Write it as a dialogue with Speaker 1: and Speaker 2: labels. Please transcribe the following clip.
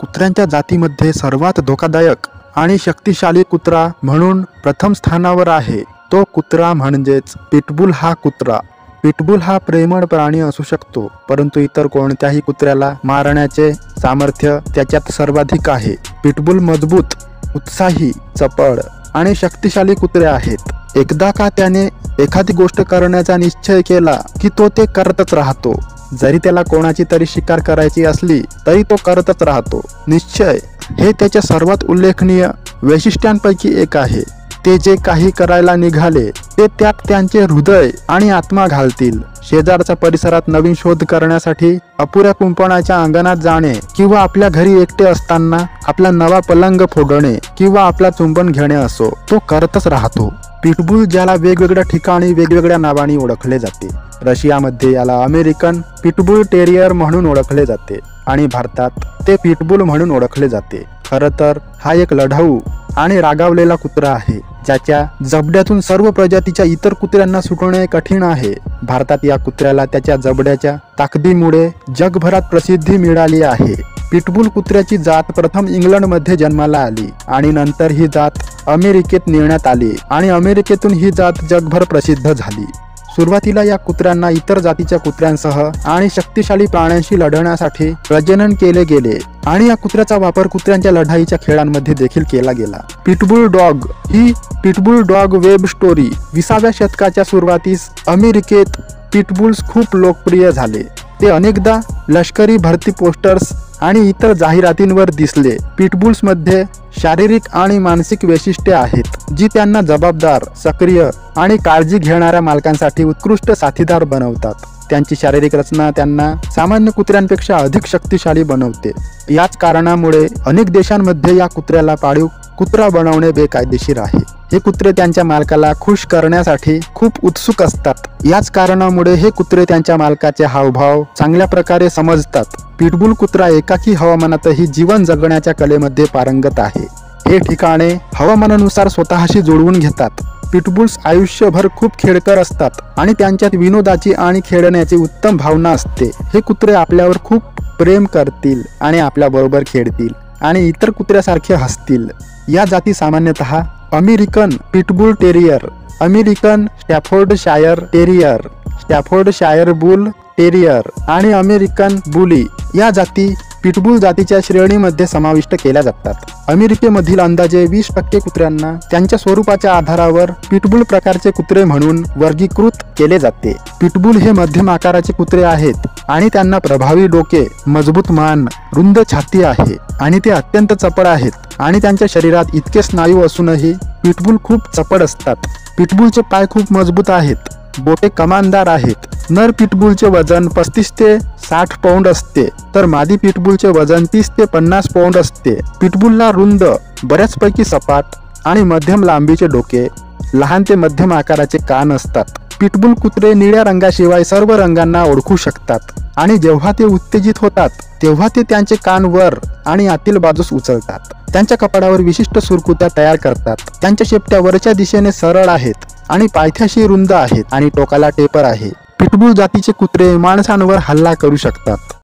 Speaker 1: कुत्र्यांच्या जातीमध्ये सर्वात धोकादायक आणि शक्तिशाली कुत्रा म्हणून प्रथम स्थानावर आहे तो कुत्रा म्हणजेच पिटबुल हा कुत्रा। पिटबुल हा प्रेमळ प्राणी असू शकतो, परंतु इतर कोणत्याही कुत्र्याला मारण्याचे सामर्थ्य त्याच्यात सर्वाधिक आहे। पिटबुल मजबूत, उत्साही, चपळ आणि शक्तिशाली कुत्रे आहेत। एकदा का त्याने एखादी गोष्ट करण्याचा निश्चय केला की तो ते करतच राहतो। जरी त्याला कोणाची तरी शिकार करायची असली तरी तो करतच राहतो। निश्चय हे त्याच्या सर्वात उल्लेखनीय वैशिष्ट्यांपैकी एक आहे। ते जे काही करायला निघाले ते त्यात त्यांचे हृदय आणि आत्मा घालतील। शेजारच्या परिसरात नवीन शोध करण्यासाठी, अपुऱ्या कुंपणाच्या अंगणात जाणे किंवा आपल्या घरी एकटे असताना आपला नवा पलंग फोडणे किंवा आपला चुंबन घेणे असो, तो करतच राहतो। पिटबुल ज्याला वेगवेगळ्या ठिकाणी वेगवेगळ्या नावाने ओळखले जाते। रशियामध्ये याला अमेरिकन पिटबुल टेरियर म्हणून ओळखले जाते आणि भारतात ते पिटबुल म्हणून ओळखले जाते। खरं तर हा एक लढाऊ आणि रागावलेला कुत्रा आहे, ज्याच्या जबड्यातून सर्व प्रजातीच्या इतर कुत्र्यांना सुटणे कठीण आहे। भारतात या कुत्र्याला त्याच्या जबड्याच्या ताकदीमुळे जगभरात प्रसिद्धी मिळाली आहे। पिटबुल कुत्र्याची जात प्रथम इंग्लंडमध्ये जन्माला आली आणि नंतर ही जात अमेरिकेत नेण्यात आली आणि अमेरिकेतून ही जात जगभर प्रसिद्ध झाली। सुरुवातीला या कुत्र्यांना इतर जातीच्या कुत्र्यांसह आणि शक्तिशाली प्राण्यांशी लढण्यासाठी प्रजनन केले गेले आणि या कुत्र्याचा वापर कुत्र्यांच्या लढाईच्या खेळांमध्ये देखील केला गेला। पिटबुल डॉग ही पिटबुल डॉग वेब स्टोरी 20व्या शतकाच्या सुरुवातीस अमेरिकेत पिटबुल्स खूप लोकप्रिय झाले। ते अनेकदा लष्करी भरती पोस्टर्स आणि इतर जाहिरातींवर दिसले। पिटबुल्समध्ये शारीरिक आणि मानसिक वैशिष्ट्ये आहेत जी त्यांना जबाबदार, सक्रिय आणि काळजी घेणाऱ्या मालकांसाठी उत्कृष्ट साथीदार बनवतात। त्यांची शारीरिक रचना त्यांना सामान्य कुत्र्यांपेक्षा अधिक शक्तिशाली बनवते। याच कारणामुळे अनेक देशांमध्ये या कुत्र्याला पाळीव कुत्रा बनवणे बेकायदेशीर आहे। हे कुत्रे त्यांच्या मालकाला खुश करण्यासाठी खूप उत्सुक असतात। याच कारणामुळे हे कुत्रे त्यांच्या मालकाचे हावभाव चांगल्या प्रकारे समजतात। पिटबुल कुत्रा एकाकी हवामानातही जीवन जगण्याच्या कलेमध्ये पारंगत आहे। हे ठिकाणे हवामानानुसार स्वतःशी जुळवून घेतात। पिटबुल्स आयुष्यभर खूप खेळकर असतात आणि त्यांच्यात विनोदाची आणि खेळण्याची उत्तम भावना असते। हे कुत्रे आपल्यावर खूप प्रेम करतील आणि आपल्याबरोबर खेळतील आणि इतर कुत्र्यासारखे हसतील। या जाती सामान्यतः American pitbull terrier, American Staffordshire terrier, Staffordshire bull terrier आणि अमेरिकन बुली या जाती पिटबुल जातीच्या श्रेणीमध्ये समाविष्ट केल्या जातात। अमेरिकेमधील अंदाजे 20% कुत्र्यांना त्यांच्या स्वरूपाच्या आधारावर पिटबुल प्रकारचे कुत्रे म्हणून वर्गीकृत केले जाते। पिटबुल हे मध्यम आकाराचे कुत्रे आहेत आणि त्यांना प्रभावी डोके, मजबूत मान, रुंद छाती आहे आणि ते अत्यंत चपळ आहेत आणि त्यांच्या शरीरात इतके स्नायू असूनही पिटबुल खूप चपळ असतात। पिटबुलचे पाय खूप मजबूत आहेत, बोटे कमानदार आहेत। नर पिटबुलचे वजन 35 ते 60 पौंड असते, तर मादी पिटबुलचे वजन 30 ते 50 पौंड असते। पिटबुलला रुंद, बऱ्याचपैकी सपाट आणि मध्यम लांबीचे डोके, लहान ते मध्यम आकाराचे कान असतात। पिटबुल कुत्रे निळ्या रंगाशिवाय सर्व रंगांना ओळखू शकतात आणि जेव्हा ते उत्तेजित होतात तेव्हा ते त्यांचे कान वर आणि आतील बाजूस उचलतात। त्यांच्या कपाळावर विशिष्ट सुरकुत्या तयार करतात। त्यांच्या शेपट्या वरच्या दिशेने सरळ आहेत आणि पायथ्याशी रुंद आहेत आणि टोकाला टेपर आहे। पिटबुल जातीचे कुत्रे माणसांवर हल्ला करू शकतात।